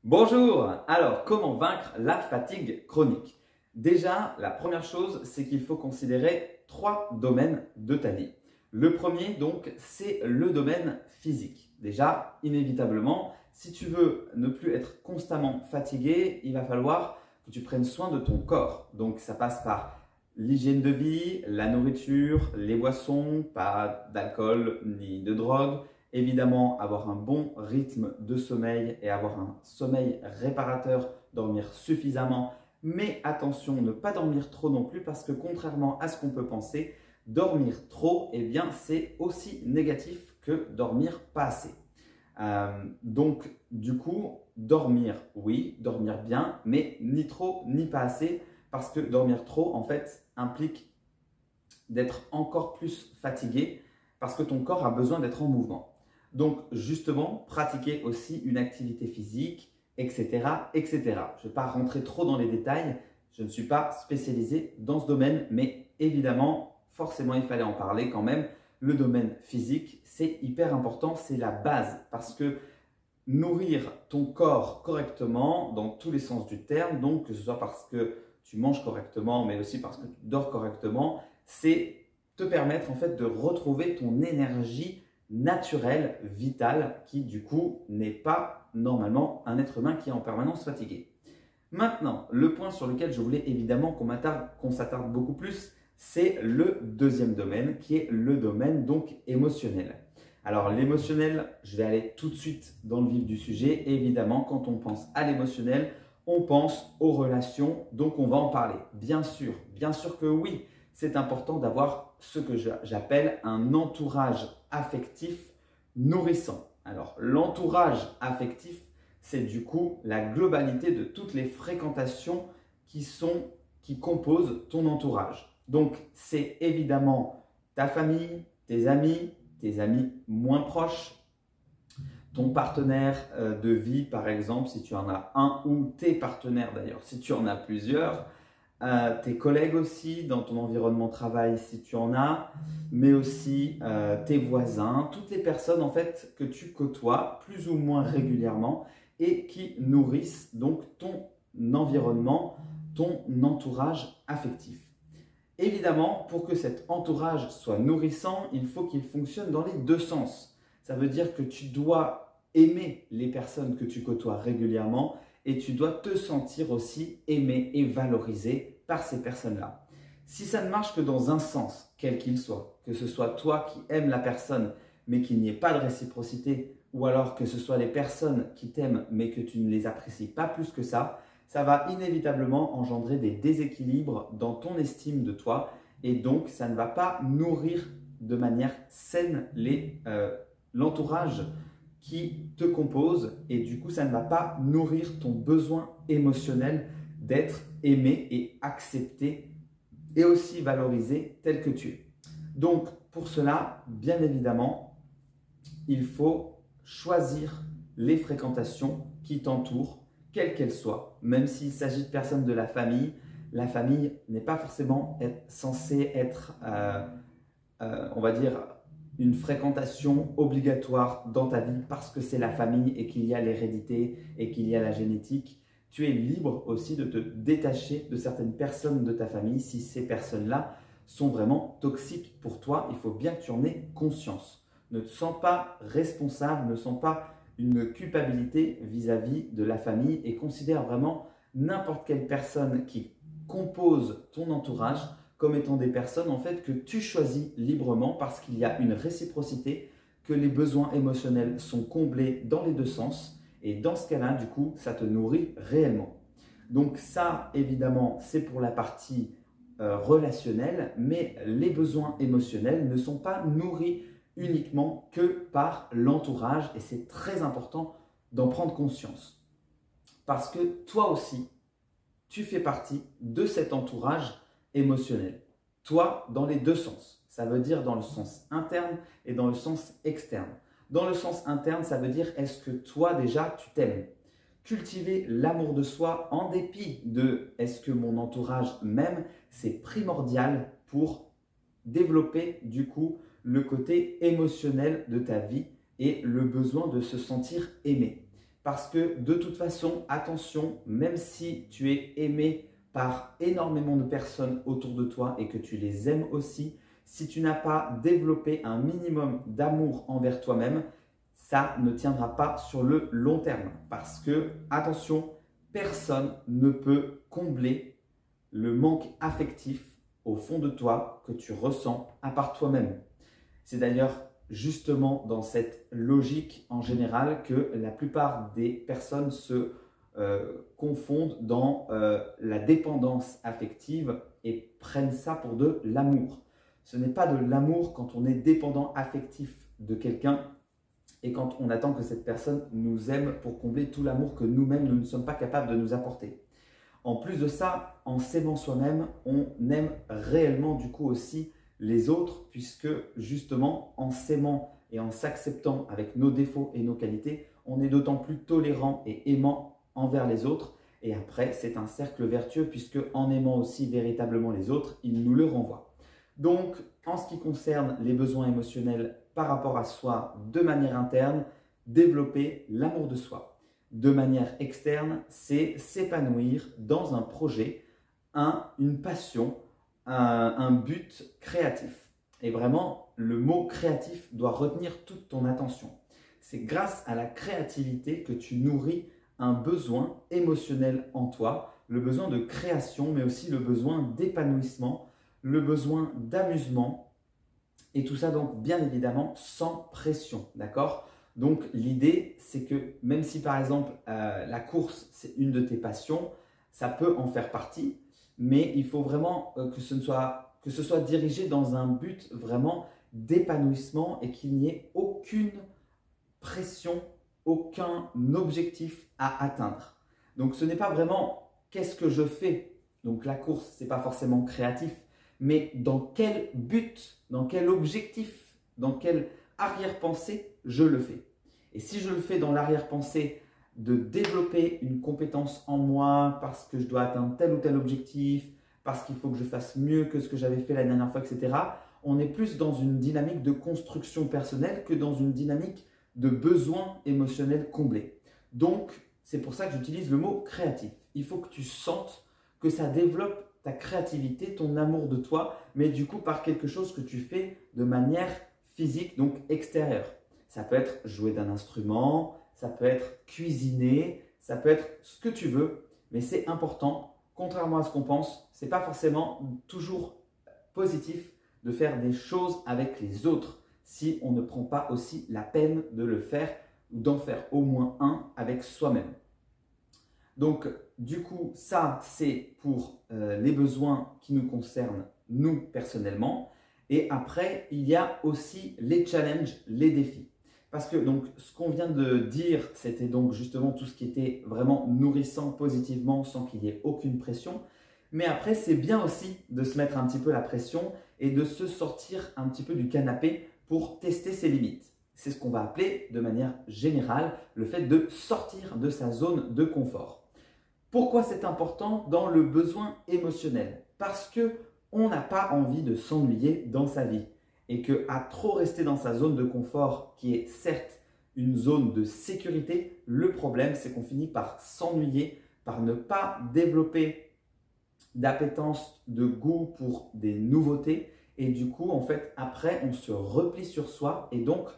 Bonjour! Alors, comment vaincre la fatigue chronique? Déjà, la première chose, c'est qu'il faut considérer trois domaines de ta vie. Le premier, donc, c'est le domaine physique. Déjà, inévitablement, si tu veux ne plus être constamment fatigué, il va falloir que tu prennes soin de ton corps. Donc, ça passe par l'hygiène de vie, la nourriture, les boissons, pas d'alcool ni de drogue. Évidemment, avoir un bon rythme de sommeil et avoir un sommeil réparateur, dormir suffisamment. Mais attention, ne pas dormir trop non plus parce que contrairement à ce qu'on peut penser, dormir trop, eh bien, c'est aussi négatif que dormir pas assez. Donc, du coup, dormir, oui, dormir bien, mais ni trop ni pas assez parce que dormir trop, en fait, implique d'être encore plus fatigué parce que ton corps a besoin d'être en mouvement. Donc, justement, pratiquer aussi une activité physique, etc., etc. Je ne vais pas rentrer trop dans les détails, je ne suis pas spécialisé dans ce domaine, mais évidemment, forcément, il fallait en parler quand même. Le domaine physique, c'est hyper important, c'est la base parce que nourrir ton corps correctement dans tous les sens du terme, donc que ce soit parce que tu manges correctement, mais aussi parce que tu dors correctement, c'est te permettre en fait de retrouver ton énergie naturelle, vitale, qui du coup n'est pas normalement un être humain qui est en permanence fatigué. Maintenant, le point sur lequel je voulais évidemment qu'on s'attarde beaucoup plus, c'est le deuxième domaine qui est le domaine donc émotionnel. Alors l'émotionnel, je vais aller tout de suite dans le vif du sujet. Évidemment, quand on pense à l'émotionnel, on pense aux relations, donc on va en parler. Bien sûr que oui, c'est important d'avoir ce que j'appelle un entourage affectif nourrissant. Alors l'entourage affectif, c'est du coup la globalité de toutes les fréquentations qui composent ton entourage. Donc c'est évidemment ta famille, tes amis moins proches, ton partenaire de vie par exemple, si tu en as un, ou tes partenaires d'ailleurs, si tu en as plusieurs, tes collègues aussi, dans ton environnement de travail si tu en as, mais aussi tes voisins, toutes les personnes en fait que tu côtoies plus ou moins régulièrement et qui nourrissent donc ton environnement, ton entourage affectif. Évidemment, pour que cet entourage soit nourrissant, il faut qu'il fonctionne dans les deux sens. Ça veut dire que tu dois aimer les personnes que tu côtoies régulièrement et tu dois te sentir aussi aimé et valorisé par ces personnes-là. Si ça ne marche que dans un sens, quel qu'il soit, que ce soit toi qui aimes la personne mais qu'il n'y ait pas de réciprocité, ou alors que ce soit les personnes qui t'aiment mais que tu ne les apprécies pas plus que ça va inévitablement engendrer des déséquilibres dans ton estime de toi et donc ça ne va pas nourrir de manière saine l'entourage qui te compose et du coup ça ne va pas nourrir ton besoin émotionnel d'être aimé et accepté et aussi valorisé tel que tu es. Donc pour cela, bien évidemment, il faut choisir les fréquentations qui t'entourent, quelles qu'elles soient, même s'il s'agit de personnes de la famille n'est pas forcément censée être, on va dire, une fréquentation obligatoire dans ta vie parce que c'est la famille et qu'il y a l'hérédité et qu'il y a la génétique. Tu es libre aussi de te détacher de certaines personnes de ta famille si ces personnes-là sont vraiment toxiques pour toi. Il faut bien que tu en aies conscience. Ne te sens pas responsable, ne sens pas une culpabilité vis-à-vis de la famille et considère vraiment n'importe quelle personne qui compose ton entourage comme étant des personnes en fait que tu choisis librement parce qu'il y a une réciprocité, que les besoins émotionnels sont comblés dans les deux sens et dans ce cas-là, du coup, ça te nourrit réellement. Donc ça, évidemment, c'est pour la partie relationnelle, mais les besoins émotionnels ne sont pas nourris uniquement que par l'entourage et c'est très important d'en prendre conscience. Parce que toi aussi, tu fais partie de cet entourage émotionnel. Toi, dans les deux sens. Ça veut dire dans le sens interne et dans le sens externe. Dans le sens interne, ça veut dire est-ce que toi déjà tu t'aimes? Cultiver l'amour de soi en dépit de est-ce que mon entourage m'aime, c'est primordial pour développer du coup le côté émotionnel de ta vie et le besoin de se sentir aimé. Parce que de toute façon, attention, même si tu es aimé par énormément de personnes autour de toi et que tu les aimes aussi, si tu n'as pas développé un minimum d'amour envers toi-même, ça ne tiendra pas sur le long terme. Parce que, attention, personne ne peut combler le manque affectif au fond de toi que tu ressens à part toi-même. C'est d'ailleurs justement dans cette logique en général que la plupart des personnes se confondent dans la dépendance affective et prennent ça pour de l'amour. Ce n'est pas de l'amour quand on est dépendant affectif de quelqu'un et quand on attend que cette personne nous aime pour combler tout l'amour que nous-mêmes, nous ne sommes pas capables de nous apporter. En plus de ça, en s'aimant soi-même, on aime réellement du coup aussi les autres, puisque justement en s'aimant et en s'acceptant avec nos défauts et nos qualités, on est d'autant plus tolérant et aimant envers les autres. Et après, c'est un cercle vertueux, puisque en aimant aussi véritablement les autres, ils nous le renvoient. Donc, en ce qui concerne les besoins émotionnels par rapport à soi de manière interne, développer l'amour de soi. De manière externe, c'est s'épanouir dans un projet, une passion, un but créatif. Et vraiment, le mot créatif doit retenir toute ton attention. C'est grâce à la créativité que tu nourris un besoin émotionnel en toi, le besoin de création, mais aussi le besoin d'épanouissement, le besoin d'amusement, et tout ça donc bien évidemment sans pression, d'accord ? Donc l'idée c'est que même si par exemple la course c'est une de tes passions, ça peut en faire partie, mais il faut vraiment que ce soit dirigé dans un but vraiment d'épanouissement et qu'il n'y ait aucune pression, aucun objectif à atteindre. Donc ce n'est pas vraiment qu'est-ce que je fais, donc la course c'est pas forcément créatif, mais dans quel but, dans quel objectif, dans quelle arrière-pensée je le fais. Et si je le fais dans l'arrière-pensée de développer une compétence en moi parce que je dois atteindre tel ou tel objectif, parce qu'il faut que je fasse mieux que ce que j'avais fait la dernière fois, etc., on est plus dans une dynamique de construction personnelle que dans une dynamique de besoins émotionnels comblés. Donc, c'est pour ça que j'utilise le mot créatif. Il faut que tu sentes que ça développe ta créativité, ton amour de toi, mais du coup par quelque chose que tu fais de manière physique, donc extérieure. Ça peut être jouer d'un instrument, ça peut être cuisiner, ça peut être ce que tu veux, mais c'est important, contrairement à ce qu'on pense, c'est pas forcément toujours positif de faire des choses avec les autres si on ne prend pas aussi la peine de le faire ou d'en faire au moins un avec soi-même. Donc, du coup, ça, c'est pour les besoins qui nous concernent, nous, personnellement. Et après, il y a aussi les challenges, les défis. Parce que donc, ce qu'on vient de dire, c'était donc justement tout ce qui était vraiment nourrissant positivement sans qu'il y ait aucune pression. Mais après, c'est bien aussi de se mettre un petit peu la pression et de se sortir un petit peu du canapé pour tester ses limites. C'est ce qu'on va appeler de manière générale le fait de sortir de sa zone de confort. Pourquoi c'est important dans le besoin émotionnel? Parce qu'on n'a pas envie de s'ennuyer dans sa vie et qu'à trop rester dans sa zone de confort, qui est certes une zone de sécurité, le problème c'est qu'on finit par s'ennuyer, par ne pas développer d'appétence, de goût pour des nouveautés et du coup en fait après on se replie sur soi et donc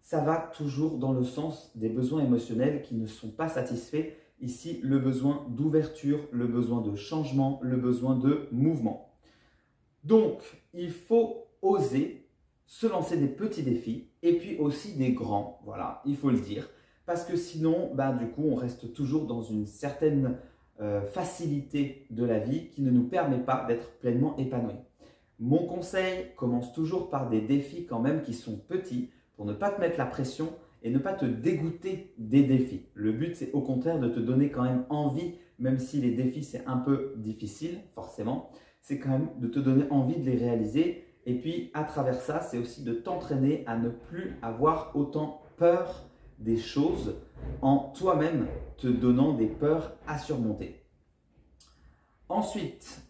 ça va toujours dans le sens des besoins émotionnels qui ne sont pas satisfaits. Ici, le besoin d'ouverture, le besoin de changement, le besoin de mouvement. Donc, il faut oser se lancer des petits défis et puis aussi des grands, voilà, il faut le dire. Parce que sinon, du coup, on reste toujours dans une certaine facilité de la vie qui ne nous permet pas d'être pleinement épanoui. Mon conseil commence toujours par des défis quand même qui sont petits pour ne pas te mettre la pression et ne pas te dégoûter des défis. Le but, c'est au contraire de te donner quand même envie, même si les défis, c'est un peu difficile, forcément, c'est quand même de te donner envie de les réaliser. Et puis, à travers ça, c'est aussi de t'entraîner à ne plus avoir autant peur des choses en toi-même te donnant des peurs à surmonter. Ensuite,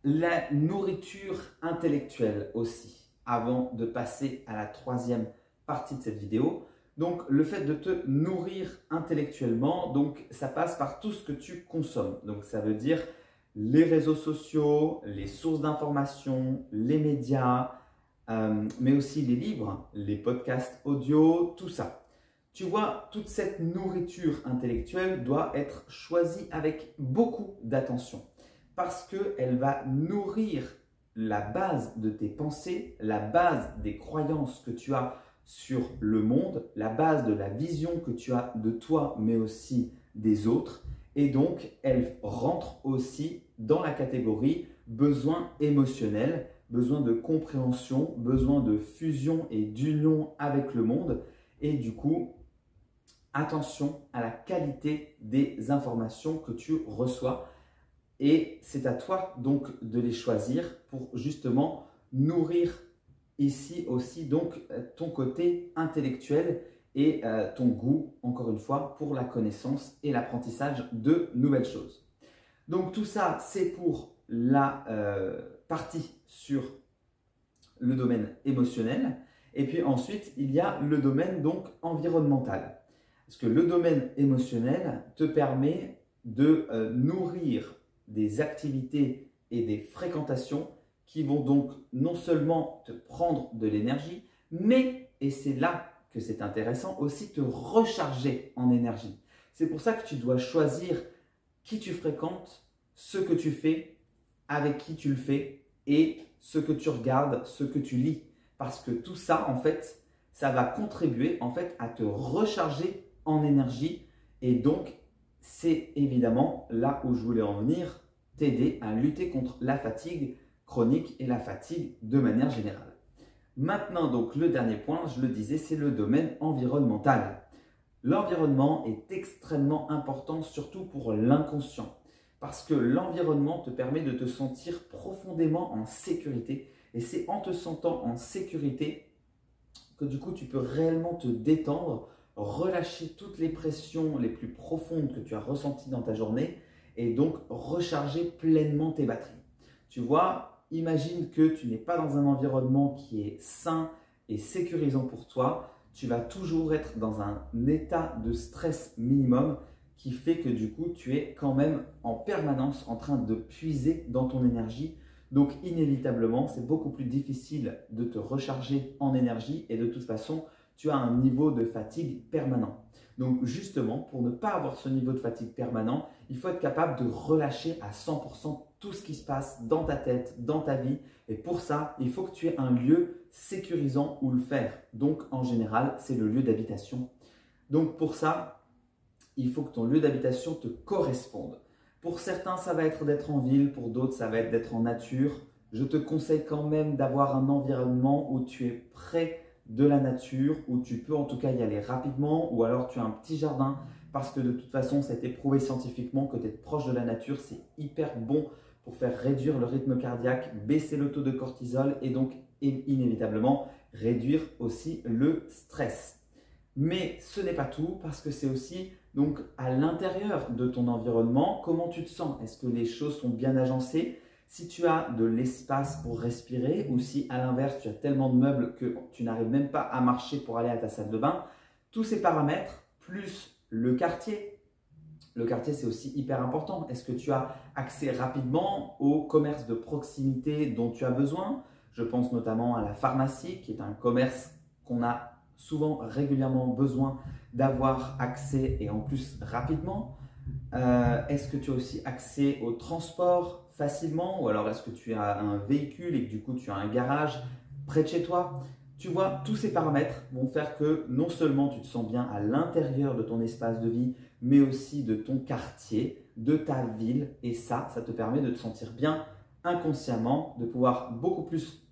la nourriture intellectuelle aussi. Avant de passer à la troisième partie de cette vidéo, Donc, le fait de te nourrir intellectuellement, donc ça passe par tout ce que tu consommes. Donc, ça veut dire les réseaux sociaux, les sources d'information, les médias, mais aussi les livres, les podcasts audio, tout ça. Tu vois, toute cette nourriture intellectuelle doit être choisie avec beaucoup d'attention parce qu'elle va nourrir la base de tes pensées, la base des croyances que tu as sur le monde, la base de la vision que tu as de toi, mais aussi des autres. Et donc, elle rentre aussi dans la catégorie besoin émotionnel, besoin de compréhension, besoin de fusion et d'union avec le monde. Et du coup, attention à la qualité des informations que tu reçois. Et c'est à toi donc de les choisir pour justement nourrir ici aussi donc ton côté intellectuel et ton goût, encore une fois, pour la connaissance et l'apprentissage de nouvelles choses. Donc tout ça, c'est pour la partie sur le domaine émotionnel. Et puis ensuite, il y a le domaine donc environnemental. Parce que le domaine émotionnel te permet de nourrir des activités et des fréquentations qui vont donc non seulement te prendre de l'énergie, mais, et c'est là que c'est intéressant, aussi te recharger en énergie. C'est pour ça que tu dois choisir qui tu fréquentes, ce que tu fais, avec qui tu le fais et ce que tu regardes, ce que tu lis. Parce que tout ça, en fait, ça va contribuer en fait à te recharger en énergie. Et donc, c'est évidemment là où je voulais en venir, t'aider à lutter contre la fatigue chronique et la fatigue de manière générale. Maintenant, donc, le dernier point, je le disais, c'est le domaine environnemental. L'environnement est extrêmement important, surtout pour l'inconscient, parce que l'environnement te permet de te sentir profondément en sécurité, et c'est en te sentant en sécurité que du coup, tu peux réellement te détendre, relâcher toutes les pressions les plus profondes que tu as ressenties dans ta journée, et donc recharger pleinement tes batteries. Tu vois, imagine que tu n'es pas dans un environnement qui est sain et sécurisant pour toi. Tu vas toujours être dans un état de stress minimum qui fait que du coup, tu es quand même en permanence en train de puiser dans ton énergie. Donc, inévitablement, c'est beaucoup plus difficile de te recharger en énergie et de toute façon, tu as un niveau de fatigue permanent. Donc, justement, pour ne pas avoir ce niveau de fatigue permanent, il faut être capable de relâcher à 100% tout ce qui se passe dans ta tête, dans ta vie. Et pour ça, il faut que tu aies un lieu sécurisant où le faire. Donc, en général, c'est le lieu d'habitation. Donc, pour ça, il faut que ton lieu d'habitation te corresponde. Pour certains, ça va être d'être en ville. Pour d'autres, ça va être d'être en nature. Je te conseille quand même d'avoir un environnement où tu es près de la nature, où tu peux en tout cas y aller rapidement, ou alors tu as un petit jardin, parce que de toute façon, ça a été prouvé scientifiquement que d'être proche de la nature, c'est hyper bon pour faire réduire le rythme cardiaque, baisser le taux de cortisol et donc inévitablement réduire aussi le stress. Mais ce n'est pas tout, parce que c'est aussi donc à l'intérieur de ton environnement, comment tu te sens? Est-ce que les choses sont bien agencées? Si tu as de l'espace pour respirer ou si à l'inverse tu as tellement de meubles que tu n'arrives même pas à marcher pour aller à ta salle de bain, tous ces paramètres plus le quartier. Le quartier, c'est aussi hyper important. Est-ce que tu as accès rapidement au commerce de proximité dont tu as besoin? Je pense notamment à la pharmacie qui est un commerce qu'on a souvent régulièrement besoin d'avoir accès et en plus rapidement. Est-ce que tu as aussi accès au transport facilement ou alors est-ce que tu as un véhicule et que du coup tu as un garage près de chez toi? Tu vois, tous ces paramètres vont faire que non seulement tu te sens bien à l'intérieur de ton espace de vie, mais aussi de ton quartier, de ta ville et ça te permet de te sentir bien inconsciemment, de pouvoir beaucoup plus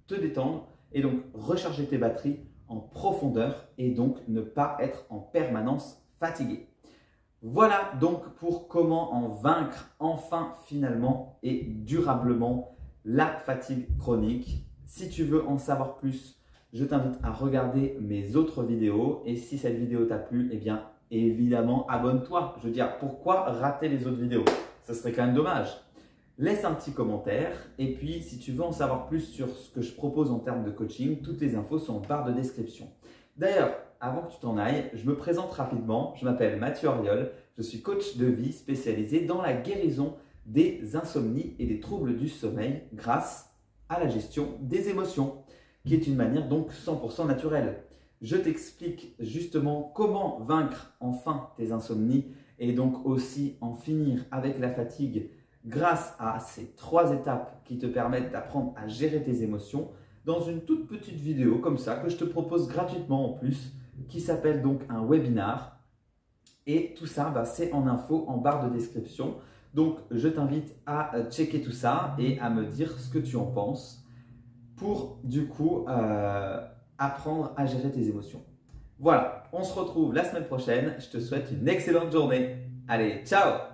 te détendre et donc recharger tes batteries en profondeur et donc ne pas être en permanence fatigué. Voilà donc pour comment en vaincre enfin finalement et durablement la fatigue chronique. Si tu veux en savoir plus, je t'invite à regarder mes autres vidéos et si cette vidéo t'a plu, eh bien évidemment abonne-toi. Je veux dire, pourquoi rater les autres vidéos? Ça serait quand même dommage. Laisse un petit commentaire et puis si tu veux en savoir plus sur ce que je propose en termes de coaching, toutes les infos sont en barre de description. D'ailleurs, avant que tu t'en ailles, je me présente rapidement. Je m'appelle Mathieu Auriol, je suis coach de vie spécialisé dans la guérison des insomnies et des troubles du sommeil grâce à la gestion des émotions, qui est une manière donc 100% naturelle. Je t'explique justement comment vaincre enfin tes insomnies et donc aussi en finir avec la fatigue grâce à ces 3 étapes qui te permettent d'apprendre à gérer tes émotions dans une toute petite vidéo comme ça que je te propose gratuitement en plus, qui s'appelle donc un webinar. Et tout ça, c'est en info en barre de description. Donc je t'invite à checker tout ça et à me dire ce que tu en penses pour du coup apprendre à gérer tes émotions. Voilà, on se retrouve la semaine prochaine. Je te souhaite une excellente journée. Allez, ciao!